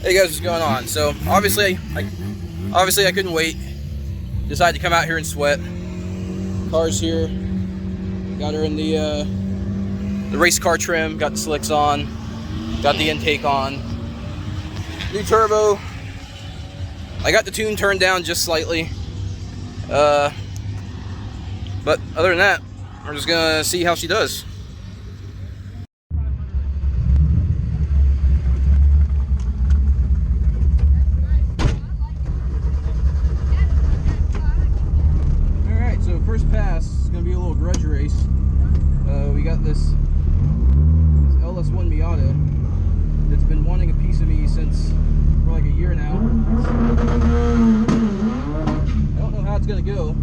Hey guys, what's going on? So obviously I couldn't wait. Decided to come out here and sweat. Car's here. Got her in the race car trim. Got the slicks on. Got the intake on. New turbo. I got the tune turned down just slightly. But other than that, we're just gonna see how she does. First pass is going to be a little grudge race. We got this LS1 Miata that's been wanting a piece of me since for like a year now. I don't know how it's going to go.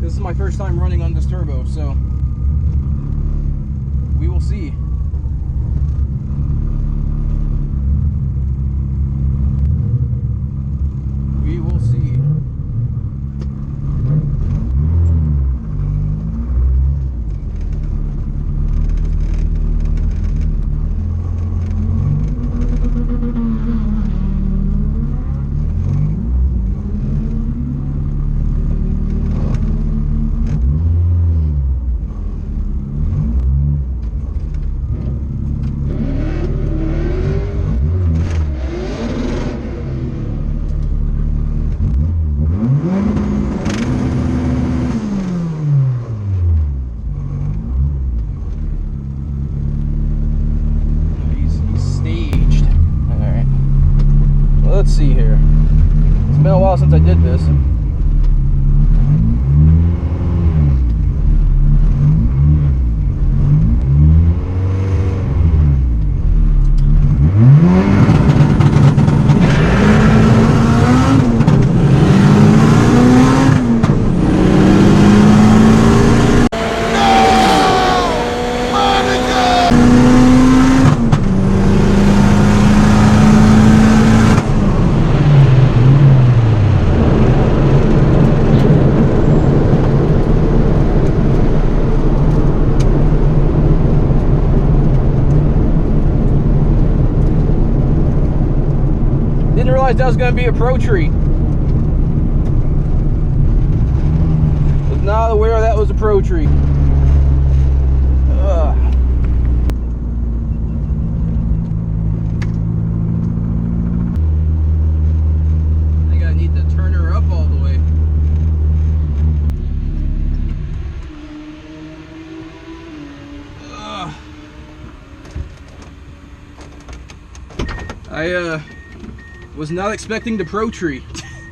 This is my first time running on this turbo, so we will see. We will see. Let's see here. It's been a while since I did this. Didn't realize that was going to be a Pro Tree. Was not aware that was a Pro Tree. Ugh. I think I need to turn her up all the way. Ugh. I was not expecting the Pro Tree.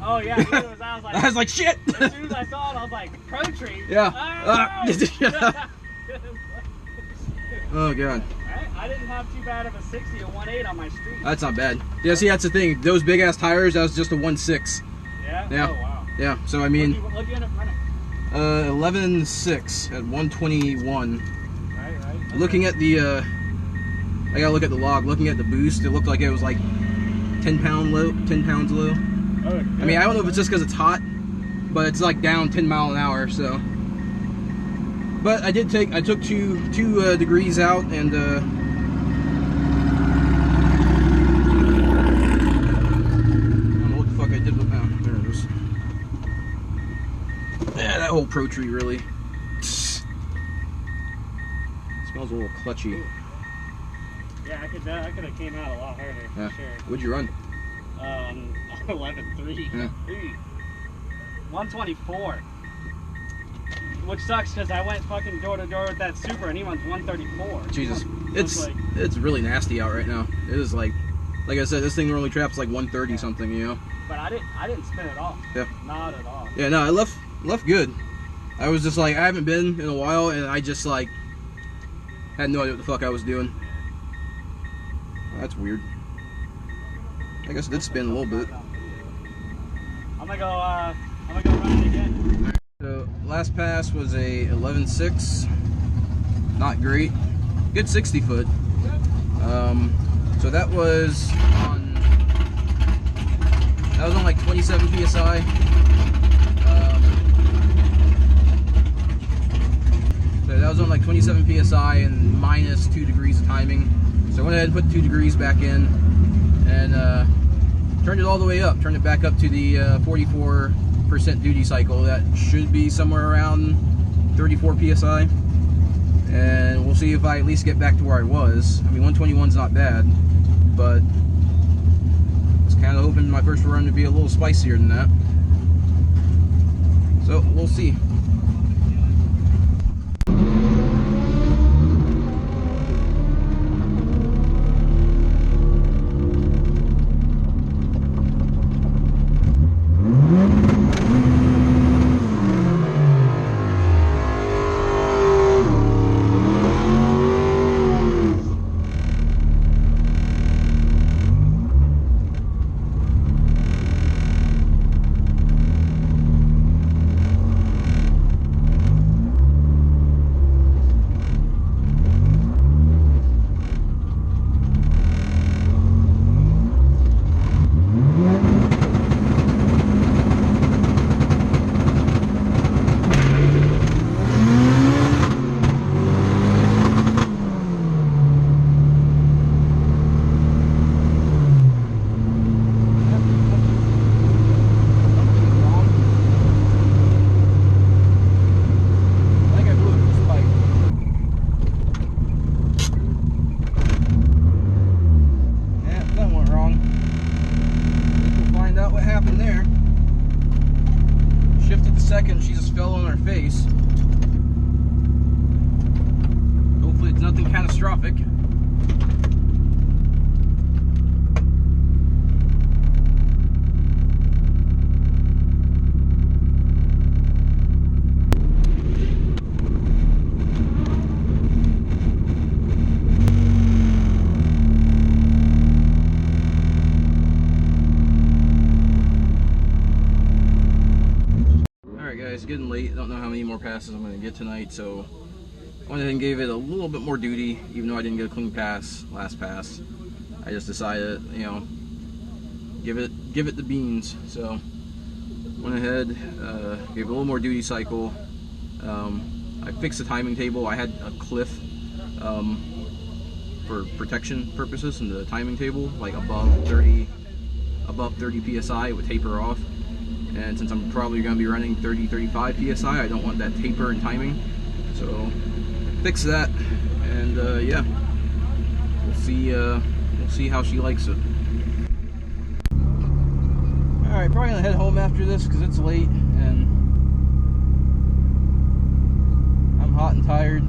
Oh yeah, I was like shit. As soon as I saw it, I was like, Pro Tree? Yeah. Oh, Oh god. I didn't have too bad of a 60 or 1.8 on my street. That's not bad. Yeah, see, that's the thing. Those big ass tires, that was just a 1.6. Yeah? Yeah. Oh wow. Yeah, so I mean, What do you end up running? 11.6 at 121. Right. Okay. Looking at the I gotta look at the log. Looking at the boost, it looked like it was like 10 pounds low. Oh, I mean, I don't know if it's just because it's hot, but it's like down 10 miles an hour. So, but I took two degrees out, and I don't know what the fuck I did with that. Oh, there it is. Yeah, that whole Pro Tree really smells a little clutchy. Yeah, I could have came out a lot harder. Yeah. For sure. What'd you run? 11.3. Yeah. 124. Which sucks because I went fucking door to door with that Super and he runs 134. Jesus, So it's really nasty out right now. It is like I said, this thing normally traps like 130 something, you know. But I didn't spin it off. Yeah. Not at all. Yeah, no, I left good. I was just like, I haven't been in a while, and I just like had no idea what the fuck I was doing. Oh, that's weird. I guess it did spin a little bit. I'm gonna go run it again. Right, so last pass was a 11.6. Not great. Good 60 foot. So that was on like 27 psi. So that was on like 27 psi and minus 2 degrees of timing. So I went ahead and put 2 degrees back in. and turned it all the way up. Turned it back up to the 44% duty cycle. That should be somewhere around 34 psi. And we'll see if I at least get back to where I was. I mean, 121's not bad, but I was kind of hoping my first run to be a little spicier than that. So we'll see. Second, she just fell on her face. Hopefully it's nothing catastrophic. It's getting late. I don't know how many more passes I'm going to get tonight, so I went ahead and gave it a little bit more duty, even though I didn't get a clean pass last pass. I just decided, you know, give it the beans. So went ahead, gave a little more duty cycle. I fixed the timing table. I had a cliff for protection purposes in the timing table, like above 30 psi, it would taper off. And since I'm probably going to be running 30-35 psi, I don't want that taper in timing. So fix that, and yeah, we'll see how she likes it. All right, probably gonna head home after this because it's late and I'm hot and tired.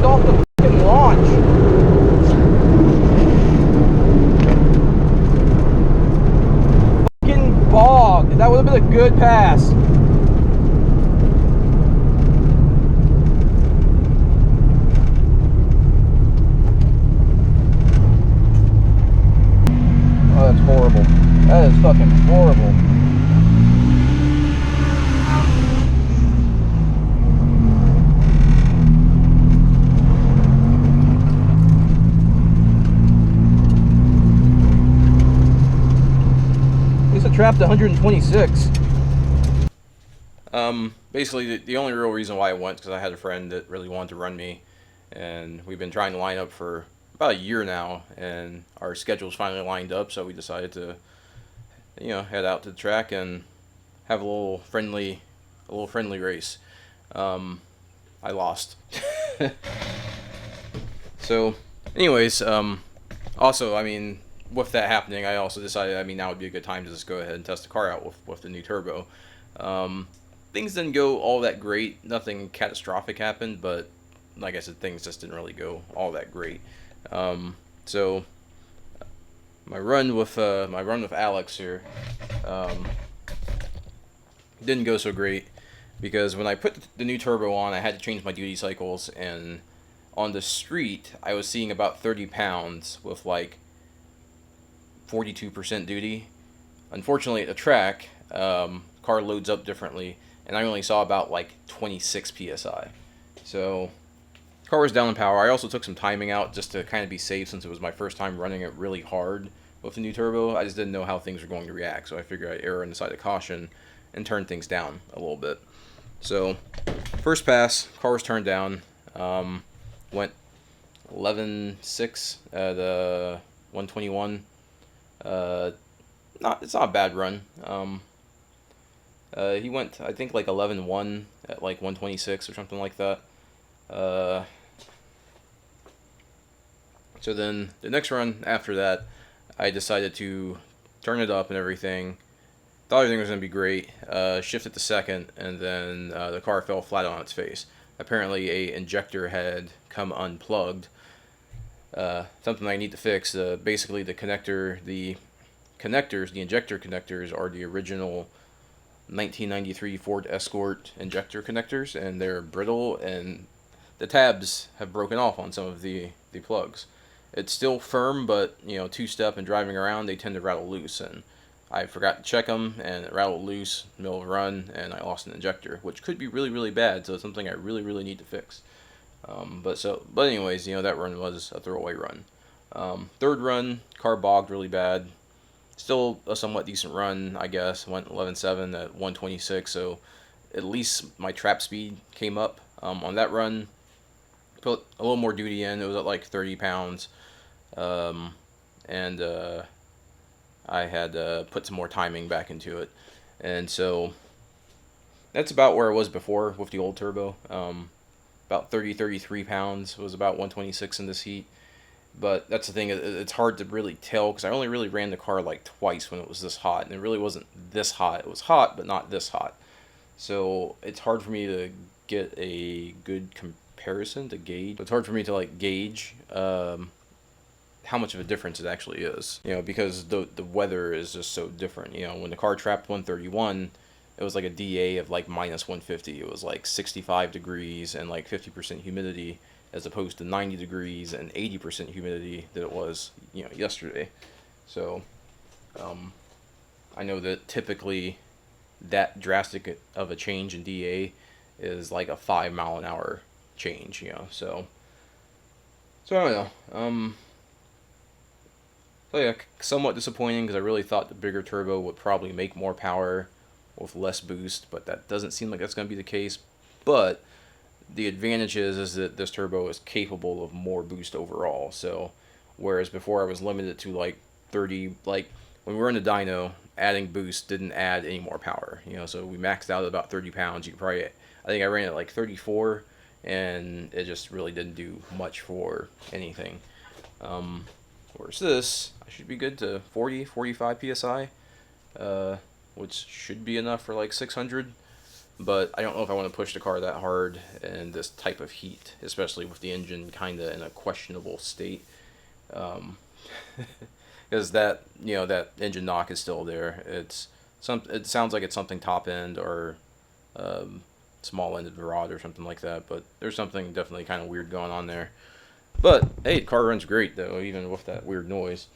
Off the fucking launch. Fucking bog. That would have been a good pass. Oh, that's horrible. That is fucking horrible. Trapped 126. Basically the only real reason why I went because I had a friend that really wanted to run me, and we've been trying to line up for about a year now, and our schedules finally lined up, so we decided to, you know, head out to the track and have a little friendly race. I lost. So anyways, also, I mean, with that happening, I also decided, I mean, now would be a good time to just go ahead and test the car out with the new turbo. Things didn't go all that great. Nothing catastrophic happened, but like I said, things just didn't really go all that great. So my run with Alex here didn't go so great, because when I put the new turbo on, I had to change my duty cycles, and on the street I was seeing about 30 pounds with like 42% duty. Unfortunately, at the track, car loads up differently, and I only saw about like 26 psi. So car was down in power. I also took some timing out just to kind of be safe, since it was my first time running it really hard with the new turbo. I just didn't know how things were going to react, so I figured I'd err on the side of caution and turn things down a little bit. So first pass, car was turned down. Went 11.6 at 121. It's not a bad run. He went, I think, like 11.1 at like 126 or something like that. So then the next run after that, I decided to turn it up and everything. Thought everything was going to be great. Shifted to second, and then the car fell flat on its face. Apparently a injector had come unplugged. Something I need to fix. Basically the injector connectors are the original 1993 Ford Escort injector connectors, and they're brittle, and the tabs have broken off on some of the plugs. It's still firm, but two-step and driving around, they tend to rattle loose, and I forgot to check them, and it rattled loose middle of the run, and I lost an injector, which could be really, really bad. So it's something I really, really need to fix. But anyways, that run was a throwaway run. Third run, car bogged really bad. Still a somewhat decent run, I guess. Went 11.7 at 126, so at least my trap speed came up. On that run, put a little more duty in. It was at like 30 pounds. I had put some more timing back into it. And so that's about where it was before with the old turbo. About 33 pounds was about 126 in this heat. But that's the thing, it's hard to really tell, because I only really ran the car like twice when it was this hot, and it really wasn't this hot. It was hot, but not this hot. So it's hard for me to get a good comparison to gauge. It's hard for me to like gauge how much of a difference it actually is, because the weather is just so different. When the car trapped 131, it was like a DA of like minus 150. It was like 65 degrees and like 50% humidity, as opposed to 90 degrees and 80% humidity that it was, yesterday. So, I know that typically that drastic of a change in DA is like a 5 mile an hour change, so I don't know. So yeah, somewhat disappointing, because I really thought the bigger turbo would probably make more power with less boost, but that doesn't seem like that's going to be the case. But the advantage is that this turbo is capable of more boost overall. So whereas before I was limited to like 30, like when we were in the dyno, adding boost didn't add any more power. So we maxed out at about 30 pounds. You could probably, I think I ran at like 34, and it just really didn't do much for anything. Whereas this, I should be good to 40, 45 psi, which should be enough for like 600. But I don't know if I want to push the car that hard in this type of heat, especially with the engine kind of in a questionable state. Because that engine knock is still there. It sounds like it's something top end or small ended rod or something like that. But there's something definitely kind of weird going on there. But hey, the car runs great though, even with that weird noise.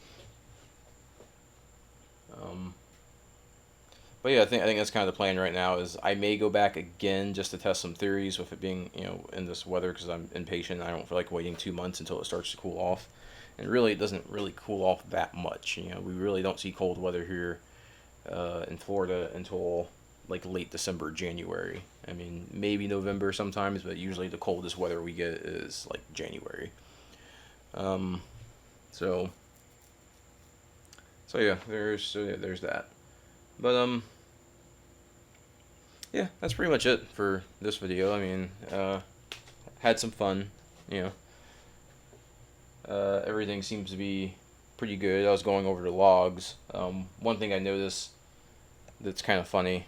But yeah, I think that's kind of the plan right now. Is I may go back again just to test some theories with it being in this weather, because I'm impatient. I don't feel like waiting 2 months until it starts to cool off, and really it doesn't really cool off that much. We really don't see cold weather here in Florida until like late December, January. I mean, maybe November sometimes, but usually the coldest weather we get is like January. So yeah, there's that. But yeah, that's pretty much it for this video. I mean, had some fun, everything seems to be pretty good. I was going over the logs. One thing I noticed that's kind of funny,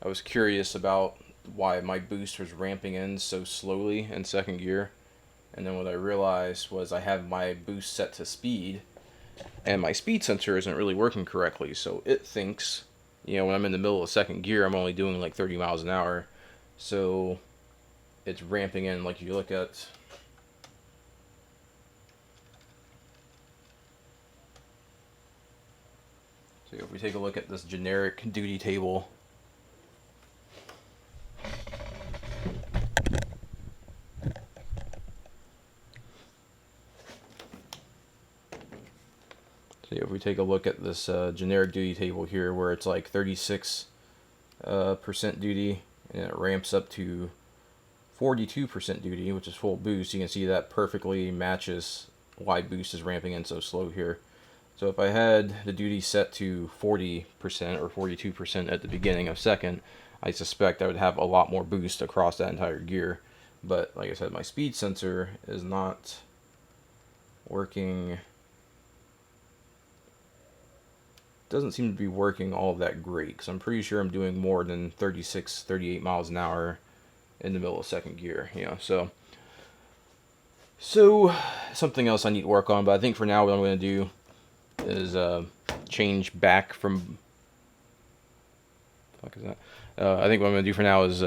I was curious about why my boost was ramping in so slowly in second gear. And then what I realized was I have my boost set to speed, and my speed sensor isn't really working correctly, so it thinks, you know, when I'm in the middle of second gear, I'm only doing like 30 miles an hour, so it's ramping in. Like if you look at, so if we take a look at this generic duty table, so if we take a look at this generic duty table here, where it's like 36% duty, and it ramps up to 42% duty, which is full boost, you can see that perfectly matches why boost is ramping in so slow here. So if I had the duty set to 40% or 42% at the beginning of second, I suspect I would have a lot more boost across that entire gear. But like I said, my speed sensor is not working. Doesn't seem to be working all that great, because I'm pretty sure I'm doing more than 36, 38 miles an hour in the middle of second gear, you know. So something else I need to work on, but I think for now what I'm going to do is change back from, fuck is that? I think what I'm going to do for now is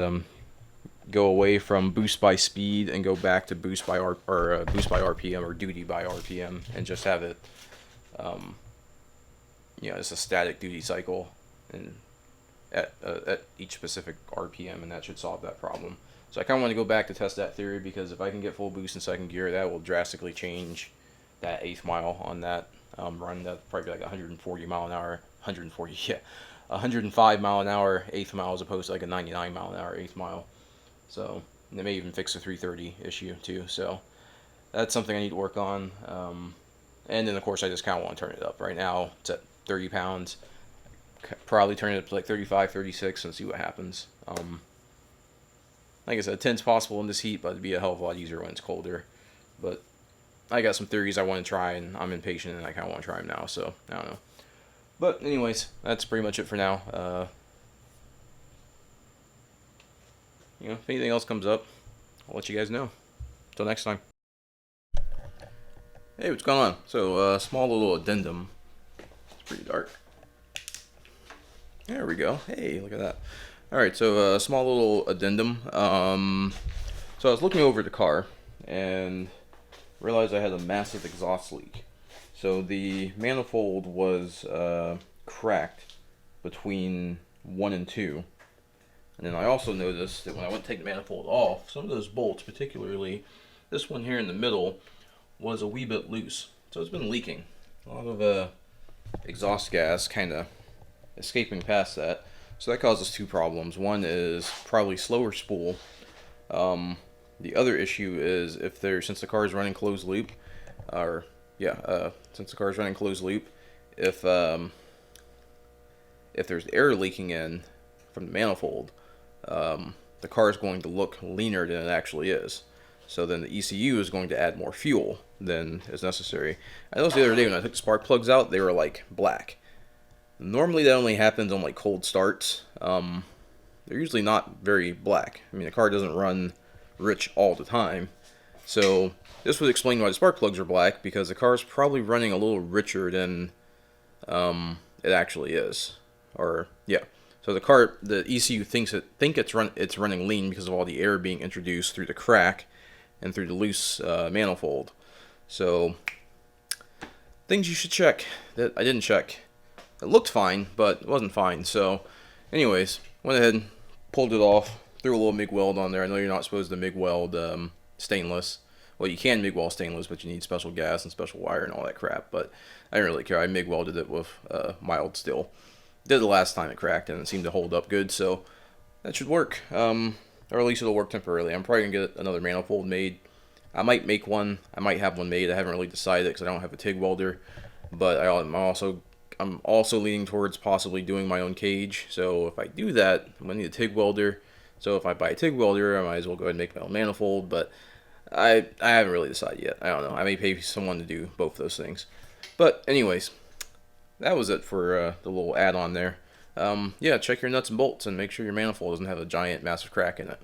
go away from boost by speed and go back to boost by boost by RPM or duty by RPM, and just have it, you know, it's a static duty cycle and at each specific RPM, and that should solve that problem. So I kind of want to go back to test that theory, because if I can get full boost in second gear, that will drastically change that 8th mile on that run. That's probably like 140 mile an hour, 140, yeah, 105 mile an hour 8th mile, as opposed to like a 99 mile an hour 8th mile. So they may even fix the 330 issue too. So that's something I need to work on. And then of course I just kind of want to turn it up. Right now it's at 30 pounds. Probably turn it up to like 35, 36 and see what happens. Like I said, 10's possible in this heat, but it'd be a hell of a lot easier when it's colder. But I got some theories I want to try, and I'm impatient, and I kind of want to try them now, so I don't know. But anyways, that's pretty much it for now. You know, if anything else comes up, I'll let you guys know. Until next time. Hey, what's going on? So, small little addendum. It's pretty dark. There we go. Hey, look at that. Alright, so small little addendum. So I was looking over the car and realized I had a massive exhaust leak. So the manifold was cracked between 1 and 2. And then I also noticed that when I went to take the manifold off, some of those bolts, particularly this one here in the middle, was a wee bit loose. So it's been leaking. A lot of exhaust gas kind of escaping past that. So that causes two problems. One is probably slower spool. The other issue is since the car is running closed loop, since the car is running closed loop, if there's air leaking in from the manifold, the car is going to look leaner than it actually is. So then the ECU is going to add more fuel than is necessary. I noticed the other day when I took the spark plugs out, they were like black. Normally that only happens on like cold starts. They're usually not very black. I mean, the car doesn't run rich all the time. So this would explain why the spark plugs are black, because the car is probably running a little richer than it actually is. Or yeah. So the ECU think it's running lean because of all the air being introduced through the crack and through the loose manifold. So things you should check that I didn't check. It looked fine, but it wasn't fine. So anyways, went ahead and pulled it off, threw a little MIG weld on there. I know you're not supposed to MIG weld stainless. Well, you can MIG weld stainless, but you need special gas and special wire and all that crap. But I didn't really care. I MIG welded it with mild steel. Did it the last time it cracked, and it seemed to hold up good, so that should work. Or at least it'll work temporarily. I'm probably going to get another manifold made. I might make one. I might have one made. I haven't really decided because I don't have a TIG welder. But I'm also leaning towards possibly doing my own cage. So if I do that, I'm going to need a TIG welder. So if I buy a TIG welder, I might as well go ahead and make my own manifold. But I haven't really decided yet. I don't know. I may pay someone to do both those things. But anyways, that was it for the little add-on there. Yeah, check your nuts and bolts and make sure your manifold doesn't have a giant, massive crack in it.